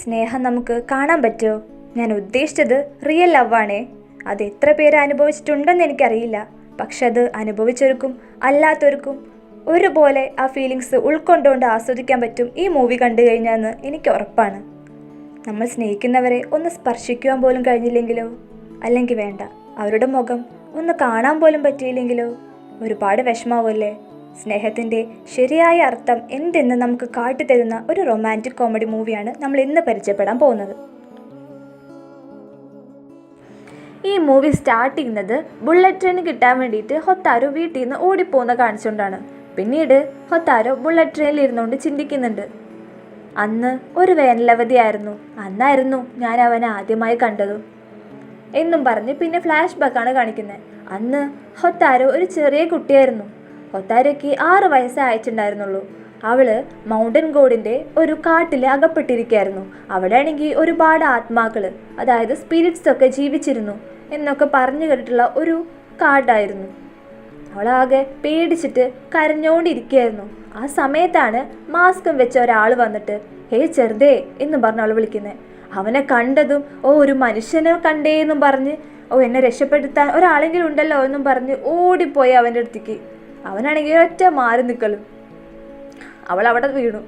സ്നേഹം നമുക്ക് കാണാൻ പറ്റുമോ? ഞാൻ ഉദ്ദേശിച്ചത് റിയൽ ലവാണേ. അത് എത്ര പേര് അനുഭവിച്ചിട്ടുണ്ടെന്ന് എനിക്കറിയില്ല. പക്ഷെ അത് അനുഭവിച്ചവർക്കും അല്ലാത്തവർക്കും ഒരുപോലെ ആ ഫീലിങ്സ് ഉൾക്കൊണ്ടുകൊണ്ട് ആസ്വദിക്കാൻ പറ്റും ഈ മൂവി കണ്ടു കഴിഞ്ഞാന്ന് എനിക്ക് ഉറപ്പാണ്. നമ്മൾ സ്നേഹിക്കുന്നവരെ ഒന്ന് സ്പർശിക്കുവാൻ പോലും കഴിഞ്ഞില്ലെങ്കിലോ, അല്ലെങ്കിൽ വേണ്ട അവരുടെ മുഖം ഒന്ന് കാണാൻ പോലും പറ്റിയില്ലെങ്കിലോ ഒരുപാട് വിഷമാവുമല്ലേ. സ്നേഹത്തിൻ്റെ ശരിയായ അർത്ഥം എന്തെന്ന് നമുക്ക് കാട്ടിത്തരുന്ന ഒരു റൊമാൻറ്റിക് കോമഡി മൂവിയാണ് നമ്മൾ ഇന്ന് പരിചയപ്പെടാൻ പോകുന്നത്. ഈ മൂവി സ്റ്റാർട്ട് ചെയ്യുന്നത് ബുള്ളറ്റ് ട്രെയിൻ കിട്ടാൻ വേണ്ടിയിട്ട് ഹൊത്താരോ വീട്ടിൽ നിന്ന് ഓടിപ്പോകുന്ന കാണിച്ചുകൊണ്ടാണ്. പിന്നീട് ഹൊത്താരോ ബുള്ളറ്റ് ട്രെയിനിൽ ഇരുന്നുകൊണ്ട് ചിന്തിക്കുന്നുണ്ട്, അന്ന് ഒരു വേനലവധിയായിരുന്നു, അന്നായിരുന്നു ഞാൻ അവനെ ആദ്യമായി കണ്ടതും എന്നും പറഞ്ഞ് പിന്നെ ഫ്ലാഷ് ബാക്കാണ് കാണിക്കുന്നത്. അന്ന് ഹൊത്താരോ ഒരു ചെറിയ കുട്ടിയായിരുന്നു. ഹൊത്താരോയ്ക്ക് 6 വയസ്സേ അയച്ചിട്ടുണ്ടായിരുന്നുള്ളൂ. അവള് മൗണ്ടൻ ഗോഡിൻ്റെ ഒരു കാട്ടിൽ അകപ്പെട്ടിരിക്കുകയായിരുന്നു. അവിടെ ആണെങ്കിൽ ഒരുപാട് ആത്മാക്കൾ, അതായത് സ്പിരിറ്റ്സ് ഒക്കെ ജീവിച്ചിരുന്നു എന്നൊക്കെ പറഞ്ഞു കേട്ടിട്ടുള്ള ഒരു കാടായിരുന്നു. അവളാകെ പേടിച്ചിട്ട് കരഞ്ഞുകൊണ്ടിരിക്കുകയായിരുന്നു. ആ സമയത്താണ് മാസ്കും വെച്ച ഒരാൾ വന്നിട്ട് ഹേ ചെറുതേ എന്നും പറഞ്ഞ് അവൾ വിളിക്കുന്നത്. അവനെ കണ്ടതും ഒരു മനുഷ്യനെ കണ്ടേ എന്നും പറഞ്ഞ് എന്നെ രക്ഷപ്പെടുത്താൻ ഒരാളെങ്കിലും ഉണ്ടല്ലോ എന്നും പറഞ്ഞ് ഓടിപ്പോയി അവൻ്റെ അടുത്തേക്ക്. അവനാണെങ്കിൽ ഒറ്റ മാറി നിൽക്കലും. അവൾ അവിടെ വീണു.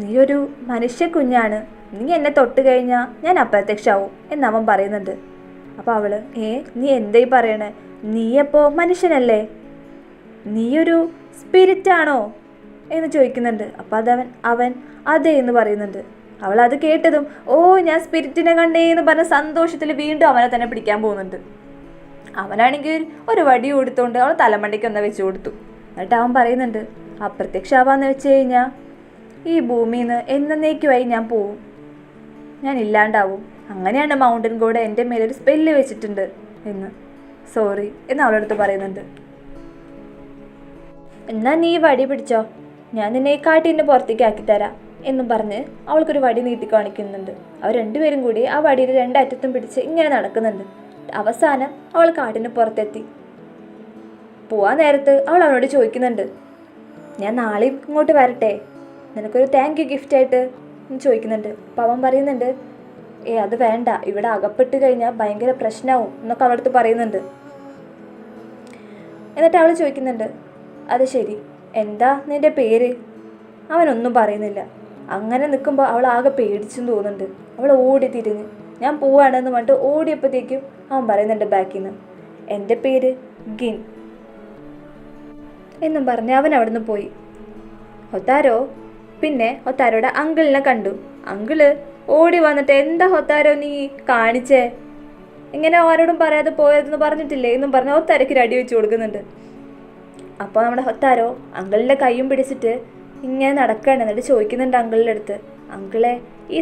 നീ ഒരു മനുഷ്യ കുഞ്ഞാണ്, നീ എന്നെ തൊട്ട് കഴിഞ്ഞാൽ ഞാൻ അപ്രത്യക്ഷമാവും എന്നവൻ പറയുന്നുണ്ട്. അപ്പോൾ അവള് നീ എന്തായി പറയണേ, നീയപ്പോൾ മനുഷ്യനല്ലേ, നീയൊരു സ്പിരിറ്റാണോ എന്ന് ചോദിക്കുന്നുണ്ട്. അപ്പോൾ അവൻ അതെ എന്ന് പറയുന്നുണ്ട്. അവൾ അത് കേട്ടതും ഞാൻ സ്പിരിറ്റിനെ കണ്ടേ എന്ന് പറഞ്ഞ സന്തോഷത്തിൽ വീണ്ടും അവനെ തന്നെ പിടിക്കാൻ പോകുന്നുണ്ട്. അവനാണെങ്കിൽ ഒരു വടി കൊടുത്തുകൊണ്ട് അവൾ തലമണ്ടയ്ക്ക് ഒന്ന് വെച്ച് കൊടുത്തു. എന്നിട്ട് അവൻ പറയുന്നുണ്ട്, അപ്രത്യക്ഷമാവാന്ന് വെച്ച് കഴിഞ്ഞാൽ ഈ ഭൂമിയിൽ നിന്ന് എന്നേക്കുമായി ഞാൻ പോവും, ഞാൻ ഇല്ലാണ്ടാവും. അങ്ങനെയാണ് മൗണ്ടൻ ഗോഡ് എൻ്റെ മേലൊരു സ്പെല്ല് വെച്ചിട്ടുണ്ട് എന്ന്. സോറി എന്ന് അവളടുത്ത് പറയുന്നുണ്ട്. എന്നാൽ നീ വടി പിടിച്ചോ, ഞാൻ നിന്നെ ഈ കാട്ടിൻ്റെ പുറത്തേക്ക് ആക്കിത്തരാം എന്നും പറഞ്ഞ് അവൾക്കൊരു വടി നീട്ടി കാണിക്കുന്നുണ്ട്. അവർ രണ്ടുപേരും കൂടി ആ വടിയുടെ 2 അറ്റത്തും പിടിച്ച് ഇങ്ങനെ നടക്കുന്നുണ്ട്. അവസാനം അവൾ കാട്ടിന് പുറത്തെത്തി. പോവാൻ നേരത്ത് അവൾ അവനോട് ചോദിക്കുന്നുണ്ട്, ഞാൻ നാളെയും ഇങ്ങോട്ട് വരട്ടെ, നിനക്കൊരു താങ്ക് യു ഗിഫ്റ്റായിട്ട് ചോദിക്കുന്നുണ്ട്. അപ്പോൾ അവൻ പറയുന്നുണ്ട്, അത് വേണ്ട, ഇവിടെ അകപ്പെട്ട് കഴിഞ്ഞാൽ ഭയങ്കര പ്രശ്നമാവും എന്നൊക്കെ അവളടുത്ത് പറയുന്നുണ്ട്. എന്നിട്ട് അവൾ ചോദിക്കുന്നുണ്ട്, അത് ശരി, എന്താ നിൻ്റെ പേര്? അവനൊന്നും പറയുന്നില്ല. അങ്ങനെ നിൽക്കുമ്പോൾ അവൾ ആകെ പേടിച്ചെന്ന് തോന്നുന്നുണ്ട്. അവൾ ഓടി തിരിഞ്ഞ് ഞാൻ പോവാണെന്ന് പറഞ്ഞിട്ട് ഓടിയപ്പോഴത്തേക്കും അവൻ പറയുന്നുണ്ട് ബാക്കിൽ നിന്ന്, എൻ്റെ പേര് ഗിൻ എന്നും പറഞ്ഞ് അവൻ അവിടെ നിന്ന് പോയി. ഹൊത്താരോ പിന്നെ ഹൊത്താരോയുടെ അങ്കിളിനെ കണ്ടു. അങ്കിള് ഓടി വന്നിട്ട്, എന്താ ഹൊത്താരോ നീ കാണിച്ചേ, ഇങ്ങനെ ആരോടും പറയാതെ പോയതെന്ന് പറഞ്ഞിട്ടില്ലേ എന്നും പറഞ്ഞ് ഹൊത്താരയ്ക്ക് ഒരു അടി വെച്ച് കൊടുക്കുന്നുണ്ട്. അപ്പോൾ നമ്മുടെ ഹൊത്താരോ അങ്കിളിൻ്റെ കൈയും പിടിച്ചിട്ട് ഇങ്ങനെ നടക്കുകയാണ്. എന്നിട്ട് ചോദിക്കുന്നുണ്ട് അങ്കിളിൻ്റെ അടുത്ത്, അങ്കിളെ ഈ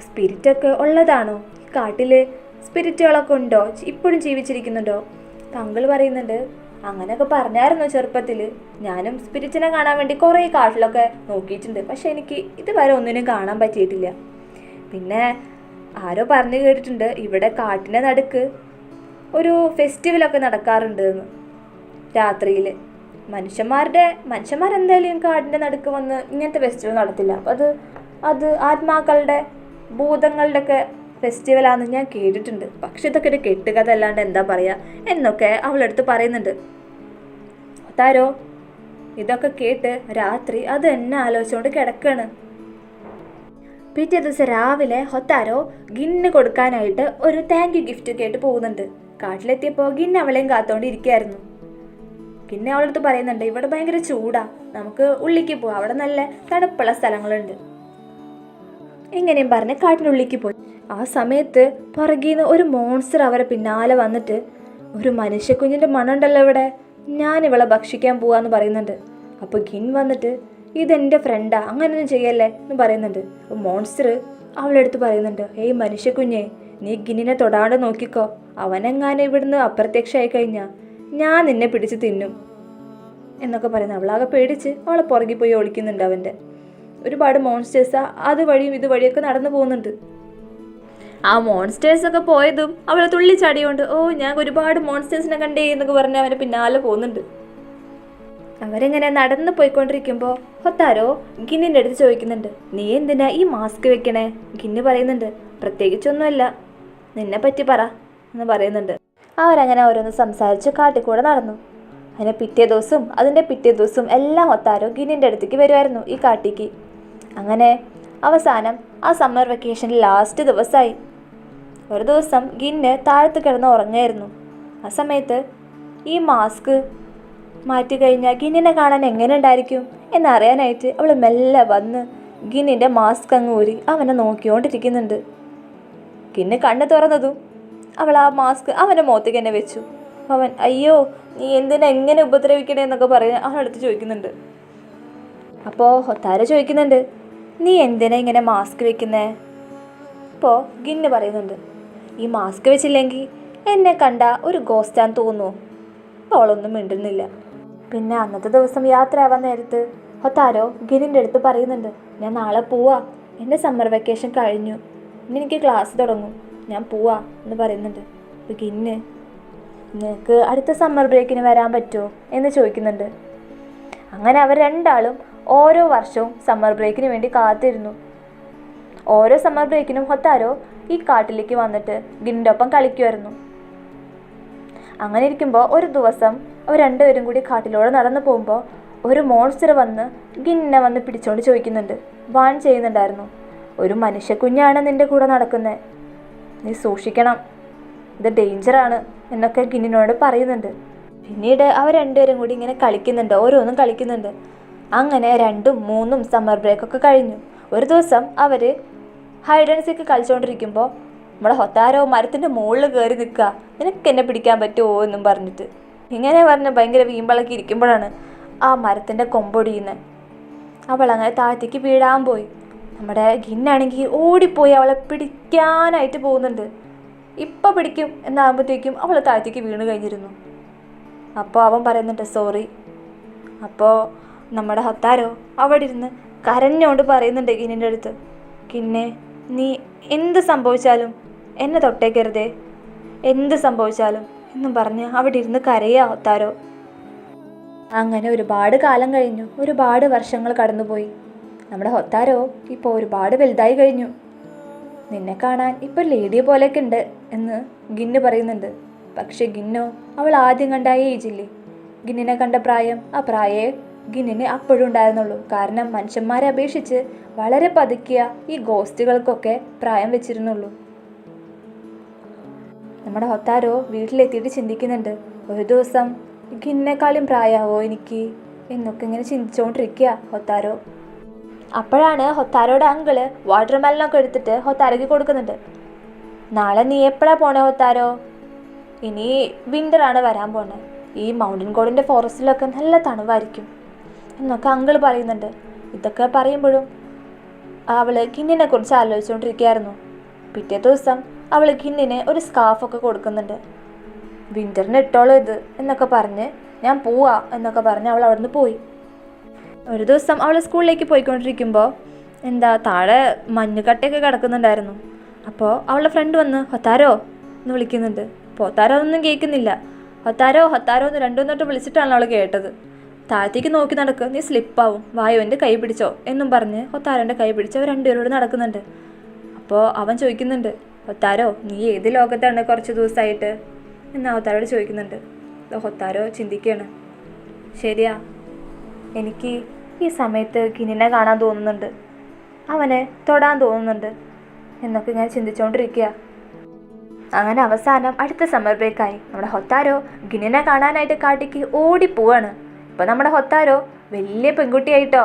സ്പിരിറ്റൊക്കെ ഉള്ളതാണോ, ഈ കാട്ടിൽ സ്പിരിറ്റുകളൊക്കെ ഉണ്ടോ, ഇപ്പോഴും ജീവിച്ചിരിക്കുന്നുണ്ടോ? അപ്പം അങ്കിൾ പറയുന്നുണ്ട്, അങ്ങനെയൊക്കെ പറഞ്ഞായിരുന്നു ചെറുപ്പത്തിൽ, ഞാനും സ്പിരിറ്റിനെ കാണാൻ വേണ്ടി കുറേ കാട്ടിലൊക്കെ നോക്കിയിട്ടുണ്ട്, പക്ഷെ എനിക്ക് ഇതുവരെ ഒന്നിനും കാണാൻ പറ്റിയിട്ടില്ല. പിന്നെ ആരോ പറഞ്ഞു കേട്ടിട്ടുണ്ട് ഇവിടെ കാട്ടിൻ്റെ നടുക്ക് ഒരു ഫെസ്റ്റിവലൊക്കെ നടക്കാറുണ്ട് എന്ന് രാത്രിയിൽ. മനുഷ്യന്മാരെന്തായാലും കാടിൻ്റെ നടുക്ക് വന്ന് ഇങ്ങനത്തെ ഫെസ്റ്റിവൽ നടത്തില്ല. അപ്പോൾ അത് ആത്മാക്കളുടെ ഭൂതങ്ങളുടെ ഒക്കെ ഫെസ്റ്റിവലാണെന്ന് ഞാൻ കേട്ടിട്ടുണ്ട്. പക്ഷെ ഇതൊക്കെ ഒരു കെട്ടുകഥ അല്ലാണ്ട് എന്താ പറയുക എന്നൊക്കെ അവളടുത്ത് പറയുന്നുണ്ട്. താരോ ഇതൊക്കെ കേട്ട് രാത്രി അത് എന്നെ ആലോചിച്ചുകൊണ്ട് കിടക്കാണ്. പിറ്റേ ദിവസം രാവിലെ ഹൊത്താരോ ഗിന്ന് കൊടുക്കാനായിട്ട് ഒരു താങ്ക് യു ഗിഫ്റ്റ് കേട്ട് പോകുന്നുണ്ട്. കാട്ടിലെത്തിയപ്പോൾ ഗിന്ന് അവളെയും കാത്തോണ്ട് ഇരിക്കുകയായിരുന്നു. പിന്നെ അവളടുത്ത് പറയുന്നുണ്ട്, ഇവിടെ ഭയങ്കര ചൂടാ, നമുക്ക് ഉള്ളിലേക്ക് പോവാം, അവിടെ നല്ല തണുപ്പുള്ള സ്ഥലങ്ങളുണ്ട്. എങ്ങനെയും പറഞ്ഞ് കാട്ടിനുള്ളിലേക്ക് പോയി. ആ സമയത്ത് പുറകിന്ന് ഒരു മോൺസ്റ്റർ അവരെ പിന്നാലെ വന്നിട്ട്, ഒരു മനുഷ്യക്കുഞ്ഞിൻ്റെ മണമുണ്ടല്ലോ ഇവിടെ, ഞാൻ ഇവളെ ഭക്ഷിക്കാൻ പോവാന്ന് പറയുന്നുണ്ട്. അപ്പോൾ ഗിൻ വന്നിട്ട്, ഇതെൻ്റെ ഫ്രണ്ടാ, അങ്ങനെയൊന്നും ചെയ്യല്ലേ എന്ന് പറയുന്നുണ്ട്. അപ്പോൾ മോൺസ്റ്റർ അവളെടുത്ത് പറയുന്നുണ്ട്, മനുഷ്യക്കുഞ്ഞെ, നീ ഗിന്നിനെ തൊടാണ്ട് നോക്കിക്കോ, അവനെങ്ങാനും ഇവിടുന്ന് അപ്രത്യക്ഷമായി കഴിഞ്ഞാൽ ഞാൻ നിന്നെ പിടിച്ച് തിന്നും എന്നൊക്കെ പറയുന്നത്. അവളാകെ പേടിച്ച് അവളെ പുറകെ പോയി ഒളിക്കുന്നുണ്ട്. അവൻ്റെ ഒരുപാട് മോൺസ്റ്റേഴ്സ് അതുവഴിയും ഇതുവഴിയൊക്കെ നടന്നു പോകുന്നുണ്ട്. ആ മോൺസ്റ്റേഴ്സൊക്കെ പോയതും അവൾ തുള്ളിച്ചാടിയോണ്ട് ഞാൻ ഒരുപാട് മോൺസ്റ്റേഴ്സിനെ കണ്ടേ എന്നൊക്കെ പറഞ്ഞ് അവൻ്റെ പിന്നാലെ പോകുന്നുണ്ട്. അവരിങ്ങനെ നടന്നു പോയിക്കൊണ്ടിരിക്കുമ്പോൾ ഹൊത്താരോ ഗിന്നിൻ്റെ അടുത്ത് ചോദിക്കുന്നുണ്ട്, നീ എന്തിനാ ഈ മാസ്ക് വെക്കണേ? ഗിന്ന് പറയുന്നുണ്ട്, പ്രത്യേകിച്ചൊന്നുമല്ല, നിന്നെ പറ്റി പറ എന്ന് പറയുന്നുണ്ട്. അവരങ്ങനെ ഓരോന്ന് സംസാരിച്ച് കാട്ടിക്കൂടെ നടന്നു. അതിൻ്റെ പിറ്റേ ദിവസവും എല്ലാം ഹൊത്താരോ ഗിന്നിൻ്റെ അടുത്തേക്ക് വരുമായിരുന്നു, ഈ കാട്ടിക്ക്. അങ്ങനെ അവസാനം ആ സമ്മർ വെക്കേഷൻ ലാസ്റ്റ് ദിവസമായി. ഒരു ദിവസം ഗിന്ന് താഴത്ത് കിടന്ന് ഉറങ്ങായിരുന്നു. ആ സമയത്ത് ഈ മാസ്ക് മാറ്റി കഴിഞ്ഞാൽ ഗിന്നിനെ കാണാൻ എങ്ങനെ ഉണ്ടായിരിക്കും എന്നറിയാനായിട്ട് അവൾ മെല്ലെ വന്ന് ഗിന്നിൻ്റെ മാസ്ക് അങ്ങ് ഊരി അവനെ നോക്കിക്കൊണ്ടിരിക്കുന്നുണ്ട്. ഗിന്ന് കണ്ണ് തുറന്നതും അവൾ ആ മാസ്ക് അവൻ്റെ മുഖത്തേക്ക് തന്നെ വെച്ചു. അവൻ, അയ്യോ നീ എന്തിനാ എങ്ങനെ ഉപദ്രവിക്കണേ എന്നൊക്കെ പറഞ്ഞ് അവളടുത്ത് ചോദിക്കുന്നുണ്ട്. അപ്പോൾ ഹൊത്താര ചോദിക്കുന്നുണ്ട്, നീ എന്തിനാ ഇങ്ങനെ മാസ്ക് വെക്കുന്നേ? അപ്പോൾ ഗിന്ന് പറയുന്നുണ്ട്, ഈ മാസ്ക് വെച്ചില്ലെങ്കിൽ എന്നെ കണ്ട ഒരു ഗോസ്റ്റാൻ തോന്നുമോ? അവളൊന്നും മിണ്ടുന്നില്ല. പിന്നെ അന്നത്തെ ദിവസം യാത്രയാവാൻ നേരത്ത് ഹൊത്താരോ ഗിന്നിൻ്റെ അടുത്ത് പറയുന്നുണ്ട്, ഞാൻ നാളെ പോവാ, എൻ്റെ സമ്മർ വെക്കേഷൻ കഴിഞ്ഞു, ഇനി എനിക്ക് ക്ലാസ് തുടങ്ങും, ഞാൻ പോവാ എന്ന് പറയുന്നുണ്ട്. അപ്പോൾ ഗിന്ന്, നിനക്ക് അടുത്ത സമ്മർ ബ്രേക്കിന് വരാൻ പറ്റുമോ എന്ന് ചോദിക്കുന്നുണ്ട്. അങ്ങനെ അവർ രണ്ടാളും ഓരോ വർഷവും സമ്മർ ബ്രേക്കിന് വേണ്ടി കാത്തിരുന്നു. ഓരോ സമ്മർ ബ്രേക്കിനും ഹൊത്താരോ ഈ കാട്ടിലേക്ക് വന്നിട്ട് ഗിന്നിൻ്റെ ഒപ്പം കളിക്കുമായിരുന്നു. അങ്ങനെ ഇരിക്കുമ്പോൾ ഒരു ദിവസം അവർ രണ്ടുപേരും കൂടി കാട്ടിലൂടെ നടന്നു പോകുമ്പോൾ ഒരു മോൺസ്റ്റർ വന്ന് ഗിന്നിനെ വന്ന് പിടിച്ചുകൊണ്ട് ചോദിക്കുന്നുണ്ട്, വാൺ ചെയ്യുന്നുണ്ടായിരുന്നു, ഒരു മനുഷ്യ കുഞ്ഞാണ് നിൻ്റെ കൂടെ നടക്കുന്നത്, നീ സൂക്ഷിക്കണം, ഇത് ഡേഞ്ചറാണ് എന്നൊക്കെ ഗിന്നിനോട് പറയുന്നുണ്ട്. പിന്നീട് അവർ രണ്ടുപേരും കൂടി ഇങ്ങനെ കളിക്കുന്നുണ്ട്, ഓരോന്നും കളിക്കുന്നുണ്ട്. അങ്ങനെ 2, 3 സമ്മർ ബ്രേക്കൊക്കെ കഴിഞ്ഞു. ഒരു ദിവസം അവർ ഹൈഡ് ആൻഡ് സീക്ക് കളിച്ചുകൊണ്ടിരിക്കുമ്പോൾ നമ്മുടെ ഹൊത്താരോ മരത്തിൻ്റെ മുകളിൽ കയറി നിൽക്കുക, നിനക്ക് എന്നെ പിടിക്കാൻ പറ്റുമോ എന്നും പറഞ്ഞിട്ട്. ഇങ്ങനെ പറഞ്ഞ് ഭയങ്കര വീമ്പളക്കി ഇരിക്കുമ്പോഴാണ് ആ മരത്തിൻ്റെ കൊമ്പൊടിയുന്നത്. അവൾ അങ്ങനെ താഴത്തേക്ക് വീഴാൻ പോയി. നമ്മുടെ ഗിന്നാണെങ്കിൽ ഓടിപ്പോയി അവളെ പിടിക്കാനായിട്ട് പോകുന്നുണ്ട്. ഇപ്പം പിടിക്കും എന്നാകുമ്പോഴത്തേക്കും അവൾ താഴത്തേക്ക് വീണ് കഴിഞ്ഞിരുന്നു. അപ്പോൾ അവൻ പറയുന്നുണ്ട് സോറി. അപ്പോൾ നമ്മുടെ ഹൊത്താരോ അവിടെ ഇരുന്ന് കരഞ്ഞുകൊണ്ട് പറയുന്നുണ്ട് ഗിന്നിൻ്റെ അടുത്ത്, ഗിന്നെ നീ എന്ത് സംഭവിച്ചാലും എന്നെ തൊട്ടേക്കരുതേ, എന്ത് സംഭവിച്ചാലും എന്നും പറഞ്ഞ് അവിടെ ഇരുന്ന് കരയാ ഹൊത്താരോ. അങ്ങനെ ഒരുപാട് കാലം കഴിഞ്ഞു, ഒരുപാട് വർഷങ്ങൾ കടന്നുപോയി. നമ്മുടെ ഹൊത്താരോ ഇപ്പോൾ ഒരുപാട് വലുതായി കഴിഞ്ഞു. നിന്നെ കാണാൻ ഇപ്പോൾ ലേഡിയെ പോലെയൊക്കെ ഉണ്ട് എന്ന് ഗിന്ന് പറയുന്നുണ്ട്. പക്ഷെ ഗിന്നോ അവൾ ആദ്യം കണ്ട ഏജില്ലേ, ഗിന്നിനെ കണ്ട പ്രായം, ആ പ്രായേ ഗിന്നിന് അപ്പോഴും ഉണ്ടായിരുന്നുള്ളൂ. കാരണം മനുഷ്യന്മാരെ അപേക്ഷിച്ച് വളരെ പതുക്കിയ ഈ ഗോസ്റ്റുകൾക്കൊക്കെ പ്രായം വെച്ചിരുന്നുള്ളൂ. നമ്മുടെ ഹൊത്താരോ വീട്ടിലെത്തിയിട്ട് ചിന്തിക്കുന്നുണ്ട്, ഒരു ദിവസം ഗിന്നിനേക്കാളും പ്രായമാവോ എനിക്ക് എന്നൊക്കെ ഇങ്ങനെ ചിന്തിച്ചുകൊണ്ടിരിക്കുക ഹൊത്താരോ. അപ്പോഴാണ് ഹൊത്താരോയുടെ അങ്കിള് വാട്ടർ മെലനൊക്കെ എടുത്തിട്ട് ഹൊത്താരോയ്ക്ക് കൊടുക്കുന്നുണ്ട്. നാളെ നീ എപ്പോഴാണ് പോണേ ഹൊത്താരോ? ഇനി വിൻ്ററാണ് വരാൻ പോണേ, ഈ മൗണ്ടൻ ഗോഡിൻ്റെ ഫോറസ്റ്റിലൊക്കെ നല്ല തണുവായിരിക്കും എന്നൊക്കെ അങ്കിള് പറയുന്നുണ്ട്. ഇതൊക്കെ പറയുമ്പോഴും അവൾ ഗിന്നിനെ കുറിച്ച് ആലോചിച്ചുകൊണ്ടിരിക്കുകയായിരുന്നു. പിറ്റേ ദിവസം അവൾ ഗിന്നിന് ഒരു സ്കാർഫൊക്കെ കൊടുക്കുന്നുണ്ട്. വിൻ്ററിന് ഇട്ടോളൂ ഇത് എന്നൊക്കെ പറഞ്ഞ്, ഞാൻ പോവാ എന്നൊക്കെ പറഞ്ഞ് അവൾ അവിടെ നിന്ന് പോയി. ഒരു ദിവസം അവൾ സ്കൂളിലേക്ക് പോയിക്കൊണ്ടിരിക്കുമ്പോൾ താഴെ മഞ്ഞുകട്ടയൊക്കെ കിടക്കുന്നുണ്ടായിരുന്നു. അപ്പോൾ അവളുടെ ഫ്രണ്ട് വന്ന് ഹൊത്താരോ എന്ന് വിളിക്കുന്നുണ്ട്. അപ്പോൾ ഹൊത്താരോ ഒന്നും കേൾക്കുന്നില്ല. ഹൊത്താരോ ഹൊത്താരോ എന്ന് 2 തൊട്ട് വിളിച്ചിട്ടാണ് അവൾ കേട്ടത്. താഴത്തേക്ക് നോക്കി നടക്കുക, നീ സ്ലിപ്പാവും, വായോ എൻ്റെ കൈ പിടിച്ചോ എന്നും പറഞ്ഞ് ഹൊത്താരോൻ്റെ കൈ പിടിച്ച് അവർ രണ്ടുപേരോട് നടക്കുന്നുണ്ട്. അപ്പോൾ അവൻ ചോദിക്കുന്നുണ്ട്, ഹൊത്താരോ നീ ഏത് ലോകത്താണ് കുറച്ച് ദിവസമായിട്ട് എന്ന് ഹൊത്താരോട് ചോദിക്കുന്നുണ്ട്. ഹൊത്താരോ ചിന്തിക്കുകയാണ്, ശരിയാ, എനിക്ക് ഈ സമയത്ത് ഗിന്നിനെ കാണാൻ തോന്നുന്നുണ്ട്, അവനെ തൊടാൻ തോന്നുന്നുണ്ട് എന്നൊക്കെ ഞാൻ ചിന്തിച്ചുകൊണ്ടിരിക്കുക. അങ്ങനെ അവസാനം അടുത്ത സമ്മർ ബ്രേക്കായി. നമ്മുടെ ഹൊത്താരോ ഗിന്നിനെ കാണാനായിട്ട് കാട്ടിക്ക് ഓടിപ്പോവാണ്. ഇപ്പം നമ്മുടെ ഹൊത്താരോ വലിയ പെൺകുട്ടിയായിട്ടോ.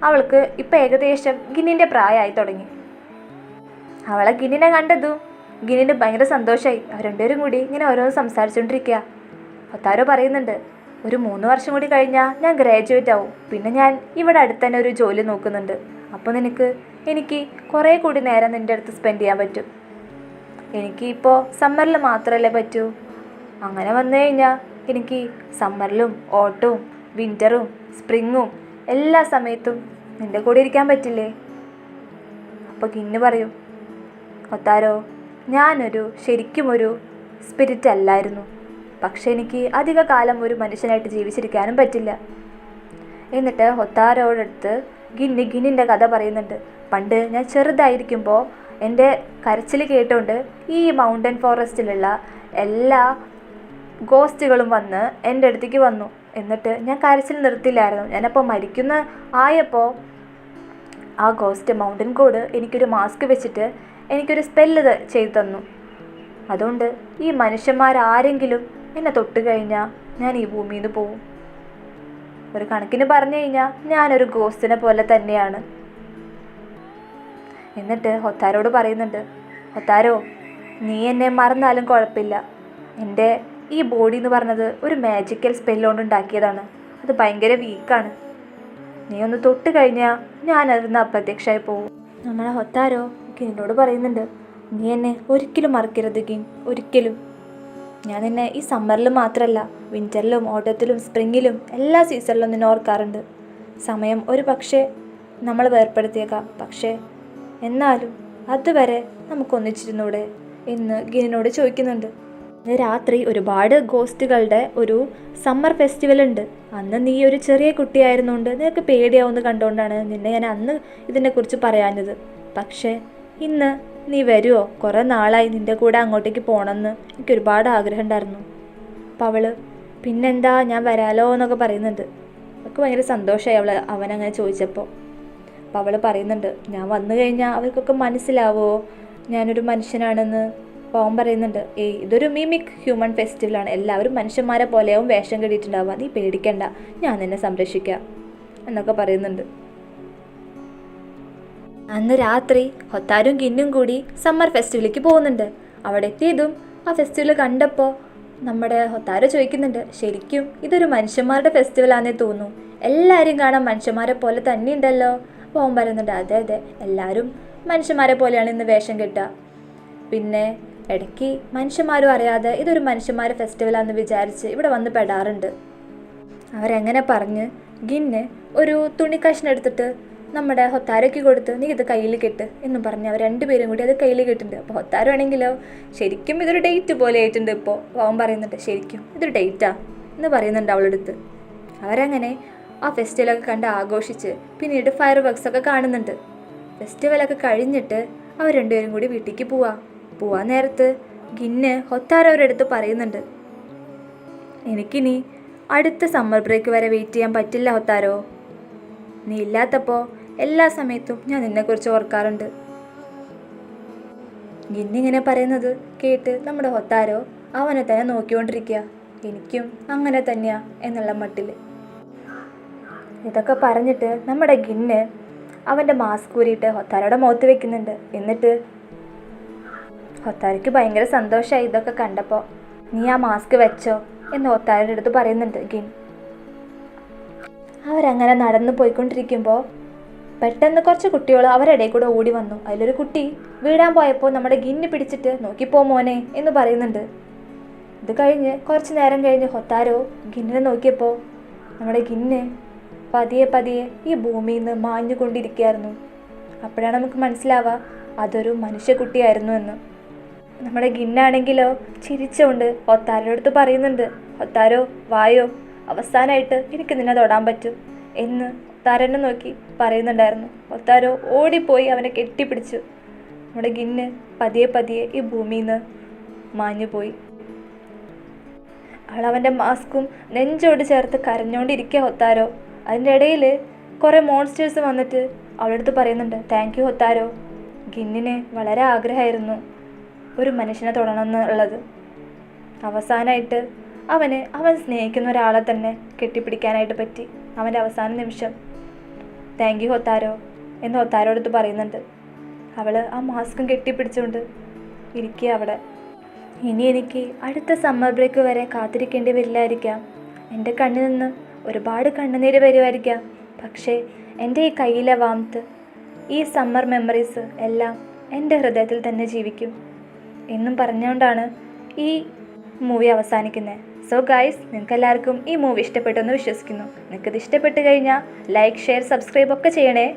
അവൾക്ക് ഇപ്പം ഏകദേശം ഗിന്നിൻ്റെ പ്രായമായി തുടങ്ങി. അവളെ ഗിന്നിനെ കണ്ടതും ഗിന്നിന് ഭയങ്കര സന്തോഷമായി. അവർ രണ്ടുപേരും കൂടി ഇങ്ങനെ ഓരോന്ന് സംസാരിച്ചുകൊണ്ടിരിക്കുക. ഹൊത്താരോ പറയുന്നുണ്ട്, ഒരു 3 വർഷം കൂടി കഴിഞ്ഞാൽ ഞാൻ ഗ്രാജുവേറ്റ് ആവും, പിന്നെ ഞാൻ ഇവിടെ അടുത്ത് തന്നെ ഒരു ജോലി നോക്കുന്നുണ്ട്. അപ്പോൾ എനിക്ക് കുറേ കൂടി നേരം നിൻ്റെ അടുത്ത് സ്പെൻഡ് ചെയ്യാൻ പറ്റും. എനിക്ക് ഇപ്പോൾ സമ്മറിൽ മാത്രമല്ലേ പറ്റൂ. അങ്ങനെ വന്നു കഴിഞ്ഞാൽ എനിക്ക് സമ്മറിലും ഓട്ടവും വിൻ്ററും സ്പ്രിങ്ങും എല്ലാ സമയത്തും നിൻ്റെ കൂടെ ഇരിക്കാൻ പറ്റില്ലേ? അപ്പോൾ ഗിന്ന് പറയും, ഹൊത്താരോ ഞാനൊരു ശരിക്കും ഒരു സ്പിരിറ്റ് അല്ലായിരുന്നു, പക്ഷെ എനിക്ക് അധിക കാലം ഒരു മനുഷ്യനായിട്ട് ജീവിച്ചിരിക്കാനും പറ്റില്ല. എന്നിട്ട് ഹൊത്താരോടടുത്ത് ഗിന്നിൻ്റെ കഥ പറയുന്നുണ്ട്. പണ്ട് ഞാൻ ചെറുതായിരിക്കുമ്പോൾ എൻ്റെ കരച്ചിൽ കേട്ടുകൊണ്ട് ഈ മൗണ്ടൻ ഫോറസ്റ്റിലുള്ള എല്ലാ ഗോസ്റ്റുകളും വന്ന് എൻ്റെ അടുത്തേക്ക് വന്നു. എന്നിട്ട് ഞാൻ കരച്ചിൽ നിർത്തില്ലായിരുന്നു. ഞാനപ്പോൾ ആയപ്പോൾ ആ ഗോസ്റ്റ് മൗണ്ടൻ ഗോഡ് എനിക്കൊരു മാസ്ക് വെച്ചിട്ട് എനിക്കൊരു സ്പെല്ല് ചെയ്തു തന്നു. അതുകൊണ്ട് ഈ മനുഷ്യന്മാരാരെങ്കിലും എന്നെ തൊട്ട് കഴിഞ്ഞാൽ ഞാൻ ഈ ഭൂമിയിൽ നിന്ന് പോവും. ഒരു കണക്കിന് പറഞ്ഞു കഴിഞ്ഞാൽ ഞാനൊരു ഗോസ്റ്റിനെ പോലെ തന്നെയാണ്. എന്നിട്ട് ഹൊത്താരോട് പറയുന്നുണ്ട്, ഹൊത്താരോ, നീ എന്നെ മറന്നാലും കുഴപ്പമില്ല. എൻ്റെ ഈ ബോഡി എന്ന് പറഞ്ഞത് ഒരു മാജിക്കൽ സ്പെല്ലുകൊണ്ട് ഉണ്ടാക്കിയതാണ്. അത് ഭയങ്കര വീക്കാണ്. നീ ഒന്ന് തൊട്ട് കഴിഞ്ഞാൽ ഞാനതിന്ന് അപ്രത്യക്ഷമായി പോവും. നമ്മളെ ഹൊത്താരോ ഗിന്നോട് പറയുന്നുണ്ട്, നീ എന്നെ ഒരിക്കലും മറക്കരുത് ഗിൻ, ഒരിക്കലും. ഞാൻ നിന്നെ ഈ സമ്മറിൽ മാത്രമല്ല, വിൻ്ററിലും ഓട്ടത്തിലും സ്പ്രിങ്ങിലും എല്ലാ സീസണിലും നിന്നെ ഓർക്കാറുണ്ട്. സമയം ഒരു പക്ഷേ നമ്മൾ വേർപ്പെടുത്തിയേക്കാം, പക്ഷേ എന്നാലും അതുവരെ നമുക്കൊന്നിച്ചിരുന്നൂടെ എന്ന് ഗിന്നോട് ചോദിക്കുന്നുണ്ട്. രാത്രി ഒരുപാട് ഗോസ്റ്റുകളുടെ ഒരു സമ്മർ ഫെസ്റ്റിവൽ ഉണ്ട്. അന്ന് നീ ഒരു ചെറിയ കുട്ടിയായിരുന്നുകൊണ്ട് നിനക്ക് പേടിയാവുമെന്ന് കണ്ടുകൊണ്ടാണ് നിന്നെ ഞാൻ അന്ന് ഇതിനെക്കുറിച്ച് പറയാഞ്ഞത്. പക്ഷേ ഇന്ന് നീ വരുമോ? കുറേ നാളായി നിൻ്റെ കൂടെ അങ്ങോട്ടേക്ക് പോകണമെന്ന് എനിക്ക് ഒരുപാട് ആഗ്രഹം ഉണ്ടായിരുന്നു. അപ്പം അവള് പിന്നെന്താ ഞാൻ വരാലോ എന്നൊക്കെ പറയുന്നുണ്ട്. അവൾക്ക് ഭയങ്കര സന്തോഷമായി അവനങ്ങനെ ചോദിച്ചപ്പോൾ. അപ്പോൾ അവൾ പറയുന്നുണ്ട്, ഞാൻ വന്നു കഴിഞ്ഞാൽ അവർക്കൊക്കെ മനസ്സിലാവോ ഞാനൊരു മനുഷ്യനാണെന്ന്. അപ്പോൾ അവൻ പറയുന്നുണ്ട്, ഇതൊരു മിമിക് ഹ്യൂമൻ ഫെസ്റ്റിവലാണ്, എല്ലാവരും മനുഷ്യന്മാരെ പോലെയാവും വേഷം കെട്ടിയിട്ടുണ്ടാവുക, നീ പേടിക്കണ്ട, ഞാൻ നിന്നെ സംരക്ഷിക്കാം എന്നൊക്കെ പറയുന്നുണ്ട്. അന്ന് രാത്രി ഹൊത്താരും ഗിന്നും കൂടി സമ്മർ ഫെസ്റ്റിവലിലേക്ക് പോകുന്നുണ്ട്. അവിടെ എത്തിയതും ആ ഫെസ്റ്റിവൽ കണ്ടപ്പോൾ നമ്മുടെ ഹൊത്താരോ ചോദിക്കുന്നുണ്ട്, ശരിക്കും ഇതൊരു മനുഷ്യന്മാരുടെ ഫെസ്റ്റിവലാണെന്നേ തോന്നുന്നു, എല്ലാവരും കാണാൻ മനുഷ്യന്മാരെ പോലെ തന്നെ ഉണ്ടല്ലോ. അപ്പോൾ അവൻ പറയുന്നുണ്ട്, അതെ അതെ, എല്ലാവരും മനുഷ്യന്മാരെ പോലെയാണ് ഇന്ന് വേഷം കെട്ടുക. പിന്നെ ഇടയ്ക്ക് മനുഷ്യന്മാരും അറിയാതെ ഇതൊരു മനുഷ്യന്മാരുടെ ഫെസ്റ്റിവലാണെന്ന് വിചാരിച്ച് ഇവിടെ വന്ന് പെടാറുണ്ട്. അവരെങ്ങനെ പറഞ്ഞ് ഗിന്ന് ഒരു തുണി കഷ്ണം എടുത്തിട്ട് നമ്മുടെ ഹൊത്താരോയ്ക്ക് കൊടുത്ത് നീ ഇത് കയ്യിൽ കെട്ട് എന്നും പറഞ്ഞ് അവർ രണ്ടുപേരും കൂടി അത് കയ്യിൽ കെട്ടുന്നുണ്ട്. അപ്പോൾ ഹൊത്താരോ ആണെങ്കിലോ ശരിക്കും ഇതൊരു ഡേറ്റ് പോലെ ആയിട്ടുണ്ട്. ഇപ്പോൾ അവൻ പറയുന്നുണ്ട്, ശരിക്കും ഇതൊരു ഡേറ്റാ എന്ന് പറയുന്നുണ്ട് അവളെടുത്ത്. അവരങ്ങനെ ആ ഫെസ്റ്റിവലൊക്കെ കണ്ട് ആഘോഷിച്ച് പിന്നീട് ഫയർ വർക്ക്സൊക്കെ കാണുന്നുണ്ട്. ഫെസ്റ്റിവലൊക്കെ കഴിഞ്ഞിട്ട് അവർ രണ്ടുപേരും കൂടി വീട്ടിലേക്ക് പോവാൻ നേരത്ത് ഗിന്ന് ഹൊത്താരോയുടെ അടുത്ത് പറയുന്നുണ്ട്, എനിക്കിനി അടുത്ത സമ്മർ ബ്രേക്ക് വരെ വെയിറ്റ് ചെയ്യാൻ പറ്റില്ല ഹൊത്താരോ. നീ ഇല്ലാത്തപ്പോൾ എല്ലാ സമയത്തും ഞാൻ നിന്നെക്കുറിച്ച് ഓർക്കാറുണ്ട്. ഗിന്നിങ്ങനെ പറയുന്നത് കേട്ട് നമ്മുടെ ഹൊത്താരോ അവനെ തന്നെ നോക്കിക്കൊണ്ടിരിക്കുക. എനിക്കും അങ്ങനെ തന്നെയാ എന്നുള്ള മട്ടിൽ. ഇതൊക്കെ പറഞ്ഞിട്ട് നമ്മുടെ ഗിന്ന് അവൻ്റെ മാസ്ക് ഊരിയിട്ട് ഹൊത്താരോയുടെ മുഖത്ത് വെക്കുന്നുണ്ട്. എന്നിട്ട് ഹൊത്താരയ്ക്ക് ഭയങ്കര സന്തോഷമായി ഇതൊക്കെ കണ്ടപ്പോൾ. നീ ആ മാസ്ക് വെച്ചോ എന്ന് ഹൊത്താരയുടെ അടുത്ത് പറയുന്നുണ്ട് ഗിൻ. അവരങ്ങനെ നടന്നു പോയിക്കൊണ്ടിരിക്കുമ്പോൾ പെട്ടെന്ന് കുറച്ച് കുട്ടികൾ അവരുടെ ഇടയിൽ കൂടെ ഓടി വന്നു. അതിലൊരു കുട്ടി വീഴാൻ പോയപ്പോൾ നമ്മുടെ ഗിന്ന് പിടിച്ചിട്ട് നോക്കിപ്പോ മോനെ എന്ന് പറയുന്നുണ്ട്. ഇത് കഴിഞ്ഞ് കുറച്ച് നേരം കഴിഞ്ഞ് ഹൊത്താരോ ഗിന്നിനെ നോക്കിയപ്പോൾ നമ്മുടെ ഗിന്ന് പതിയെ ഈ ഭൂമിയിൽ നിന്ന് മാഞ്ഞുകൊണ്ടിരിക്കുകയായിരുന്നു. അപ്പോഴാണ് നമുക്ക് മനസ്സിലാവുക അതൊരു മനുഷ്യക്കുട്ടിയായിരുന്നു എന്ന്. നമ്മുടെ ഗിന്നാണെങ്കിലോ ചിരിച്ചുകൊണ്ട് ഹൊത്താരോയുടെ അടുത്ത് പറയുന്നുണ്ട്, ഹൊത്താരോ വായോ, അവസാനമായിട്ട് എനിക്ക് നിന്നെ തൊടാൻ പറ്റും എന്ന് ഹൊത്താരനെ നോക്കി പറയുന്നുണ്ടായിരുന്നു. ഹൊത്താരോ ഓടിപ്പോയി അവനെ കെട്ടിപ്പിടിച്ചു. നമ്മുടെ ഗിന്ന് പതിയെ ഈ ഭൂമിയിൽ നിന്ന് മാഞ്ഞുപോയി. അവളവൻ്റെ മാസ്കും നെഞ്ചോട് ചേർത്ത് കരഞ്ഞുകൊണ്ടിരിക്കുക ഹൊത്താരോ. അതിൻ്റെ ഇടയിൽ കുറേ മോൺസ്റ്റേഴ്സ് വന്നിട്ട് അവളുടെ അടുത്ത് പറയുന്നുണ്ട്, താങ്ക് യു ഹൊത്താരോ. ഗിന്നിന് വളരെ ആഗ്രഹമായിരുന്നു ഒരു മനുഷ്യനെ തൊടണമെന്നുള്ളത്. അവസാനമായിട്ട് അവൻ സ്നേഹിക്കുന്ന ഒരാളെ തന്നെ കെട്ടിപ്പിടിക്കാനായിട്ട് പറ്റി. അവൻ്റെ അവസാന നിമിഷം താങ്ക് യു ഹൊത്താരോ എന്ന് ഹൊത്താരോ അടുത്ത് പറയുന്നുണ്ട്. അവൾ ആ മാസ്കും കെട്ടിപ്പിടിച്ചുകൊണ്ട് ഇരിക്കുക അവിടെ. ഇനി എനിക്ക് അടുത്ത സമ്മർ ബ്രേക്ക് വരെ കാത്തിരിക്കേണ്ടി വരില്ലായിരിക്കാം. എൻ്റെ കണ്ണിൽ നിന്ന് ഒരുപാട് കണ്ണുനീര് വരുമായിരിക്കാം. പക്ഷേ എൻ്റെ ഈ കയ്യിലെ വാംത്ത്, ഈ സമ്മർ മെമ്മറീസ് എല്ലാം എൻ്റെ ഹൃദയത്തിൽ തന്നെ ജീവിക്കും എന്നും പറഞ്ഞുകൊണ്ടാണ് ഈ മൂവി അവസാനിക്കുന്നത്. സോ ഗൈസ്, നിങ്ങൾക്ക് എല്ലാവർക്കും ഈ മൂവി ഇഷ്ടപ്പെട്ടെന്ന് വിശ്വസിക്കുന്നു. നിങ്ങൾക്കിത് ഇഷ്ടപ്പെട്ട് കഴിഞ്ഞാൽ ലൈക്ക്, ഷെയർ, സബ്സ്ക്രൈബ് ഒക്കെ ചെയ്യണേ.